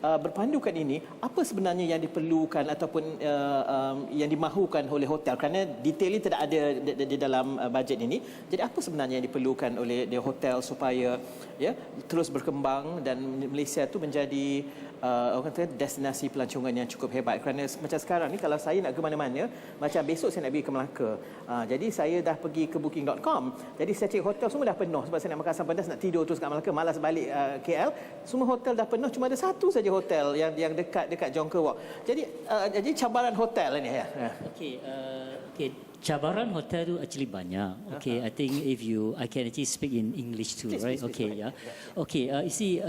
berpandukan ini, apa sebenarnya yang diperlukan ataupun yang dimahukan oleh hotel, kerana detail ini tidak ada di dalam bajet ini. Jadi apa sebenarnya yang diperlukan oleh hotel supaya ya terus berkembang dan Malaysia itu menjadi orang kata destinasi pelancongan yang cukup hebat. Kerana macam sekarang ni kalau saya nak ke mana-mana, macam besok saya nak pergi ke Melaka, jadi saya dah pergi ke booking.com, jadi saya cek hotel semua dah penuh sebab saya nak makan asam pedas, nak tidur terus kat Melaka, malas balik KL, semua hotel dah penuh, cuma ada satu saja hotel yang dekat Jonker Walk. Jadi cabaran hotel ni ya. Okay, cabaran hotel tu actually banyak. Okay, I think I can actually speak in English too, right? Okay, yeah. Okay, you see,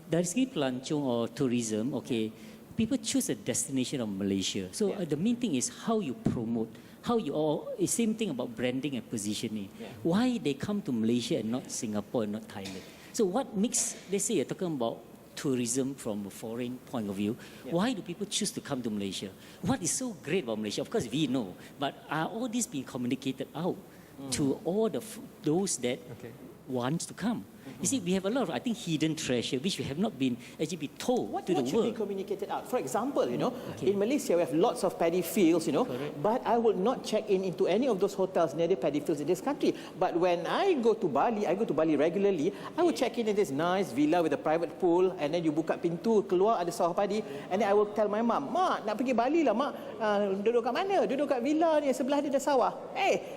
dari segi pelancong or tourism, okay, people choose a destination of Malaysia. So the main thing is how you promote, how you all. Same thing about branding and positioning. Why they come to Malaysia and not Singapore and not Thailand? So what makes, let's say you're talking about tourism from a foreign point of view, why do people choose to come to Malaysia? What is so great about Malaysia? Of course we know, but are all this being communicated out to all those that wants to come? You see, we have a lot of, I think, hidden treasure which we have not been actually told what to the should world. be communicated out? For example, in Malaysia we have lots of paddy fields, but I would not check into any of those hotels near the paddy fields in this country. But when I go to Bali regularly, I would check in this nice villa with a private pool, and then you buka pintu, keluar ada sawah padi, and then I will tell my mum, "Mak, nak pergi Bali lah, Mak. Duduk kat mana? Duduk kat villa ni, sebelah dia ada sawah."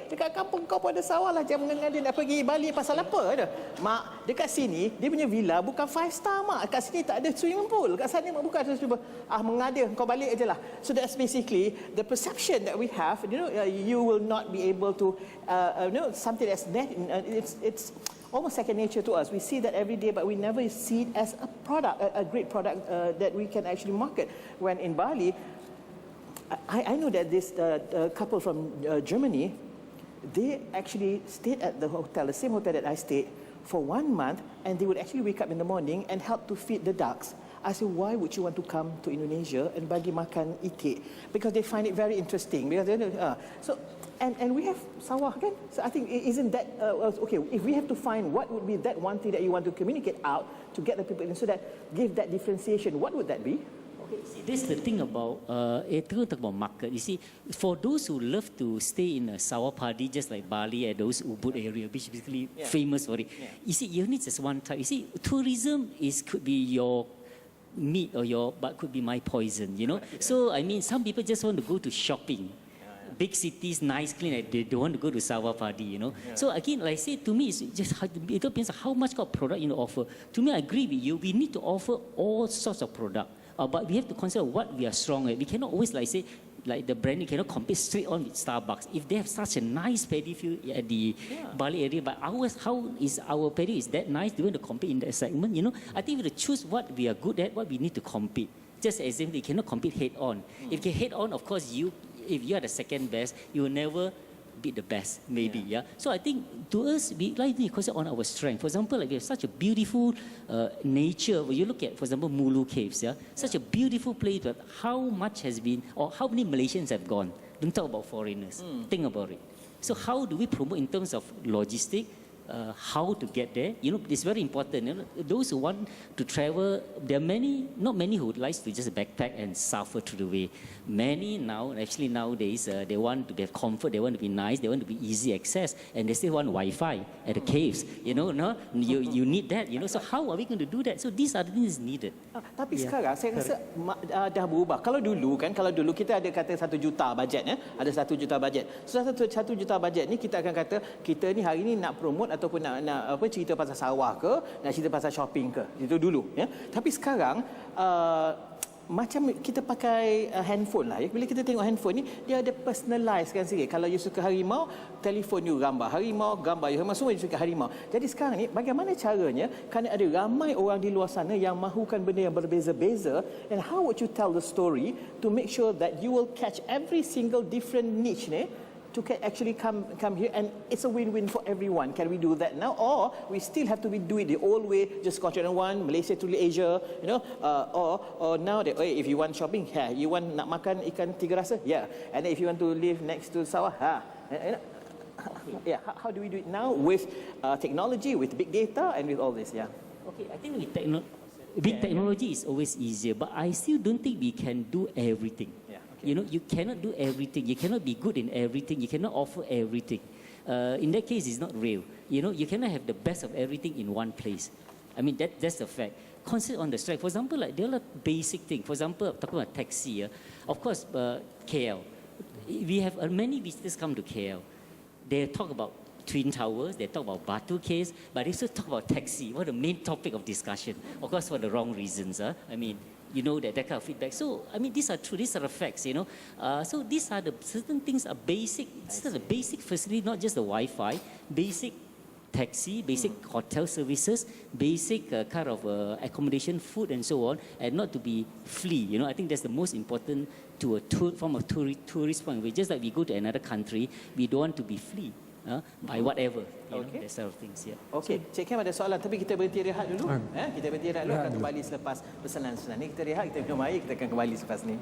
Dekat kampung kau pun ada sawah lah, jangan mengada nak pergi Bali pasal apa? Mak, dekat sini dia punya villa bukan 5 star, Mak. Kat sini tak ada swimming pool. Kat sana Mak bukan ada swimming pool. Mengada, kau balik aje lah. So that's basically the perception that we have. You will not be able to something that's it's almost second nature to us. We see that every day, but we never see it as a product, a great product that we can actually market. When in Bali, I know that this couple from Germany, they actually stayed at the hotel, the same hotel that I stayed, for 1 month, and they would actually wake up in the morning and help to feed the ducks. I said, why would you want to come to Indonesia and bagi makan itik? Because they find it very interesting. Because and we have sawah, kan? So I think isn't that okay? If we have to find what would be that one thing that you want to communicate out to get the people in, so that give that differentiation, what would that be? See, this is the thing about talk about market. You see, for those who love to stay in a sawah padi, just like Bali and those Ubud area, which is basically famous for it. You see, you need just one type. You see, tourism could be your meat or but could be my poison. So I mean, some people just want to go to shopping. Big cities, nice, clean. They don't want to go to sawah padi, So again, like I say, to me, it's just it depends on how much product you offer. To me, I agree with you. We need to offer all sorts of product. But we have to consider what we are strong at. We cannot always say, like the branding cannot compete straight on with Starbucks. If they have such a nice paddy field at the Bali area, but ours, how is our paddy? Is that nice? Do we want to compete in that segment? I think we have to choose what we are good at, what we need to compete. Just as if we cannot compete head on. If you head on, of course, if you are the second best, you will never be the best, maybe. So I think to us, we like to concentrate on our strength. For example, like we have such a beautiful nature. When you look at, for example, Mulu Caves, such a beautiful place, but how much has been, or how many Malaysians have gone? Don't talk about foreigners. Think about it. So how do we promote in terms of logistic? How to get there? It's very important. Those who want to travel, there are not many who would like to just backpack and suffer through the way. Many nowadays, they want to get comfort, they want to be nice, they want to be easy access, and they still want Wi-Fi at the caves. You need that. So how are we going to do that? So these are the things needed. Tapi sekarang saya rasa dah berubah. Kalau dulu kita ada kata 1 juta bajet, ada 1 juta bajet. So 1 juta bajet ni kita akan kata kita ni hari ni nak promote ataupun nak cerita pasal sawah ke, nak cerita pasal shopping ke. Itu dulu, Tapi sekarang macam kita pakai handphone lah, Bila kita tengok handphone ni, dia ada personalize kan sikit. Kalau you suka harimau, telefon you gambar harimau, semua you suka harimau. Jadi sekarang ni bagaimana caranya, kerana ada ramai orang di luar sana yang mahukan benda yang berbeza-beza, and how would you tell the story to make sure that you will catch every single different niche ni to actually come here, and it's a win-win for everyone. Can we do that now, or we still have to do it the old way, just Scotland one, Malaysia to Asia, or now that if you want shopping, you want nak makan ikan tiga rasa, and then if you want to live next to sawah, how do we do it now with technology, with big data, and with all this, Okay, I think with technology. With technology, it's always easier, but I still don't think we can do everything. Yeah, You know, you cannot do everything. You cannot be good in everything. You cannot offer everything. In that case, it's not real. You know, you cannot have the best of everything in one place. I mean, that's the fact. Concentrate on the strike. For example, like there are basic things. For example, talking about taxi. Of course, KL. We have many visitors come to KL. They talk about Twin Towers, they talk about Batu case, but they also talk about taxi. What the main topic of discussion? Of course, for the wrong reasons. I mean, you know that kind of feedback. So, I mean, these are true. These are the facts. You know. So these are the certain things are basic. These are the basic facility, not just the Wi-Fi. Basic taxi, basic hotel services, basic kind of accommodation, food, and so on, and not to be flee. You know, I think that's the most important to a form of tourist point of view. Just like we go to another country, we don't want to be flee. By whatever, you know, that sort of things. Yeah. Okey, Cik Kam ada soalan tapi kita berhenti rehat dulu. Kita berhenti rehat dulu, akan kembali selepas pesanan-pesanan ni. Kita rehat, kita minum air, kita akan kembali selepas ni.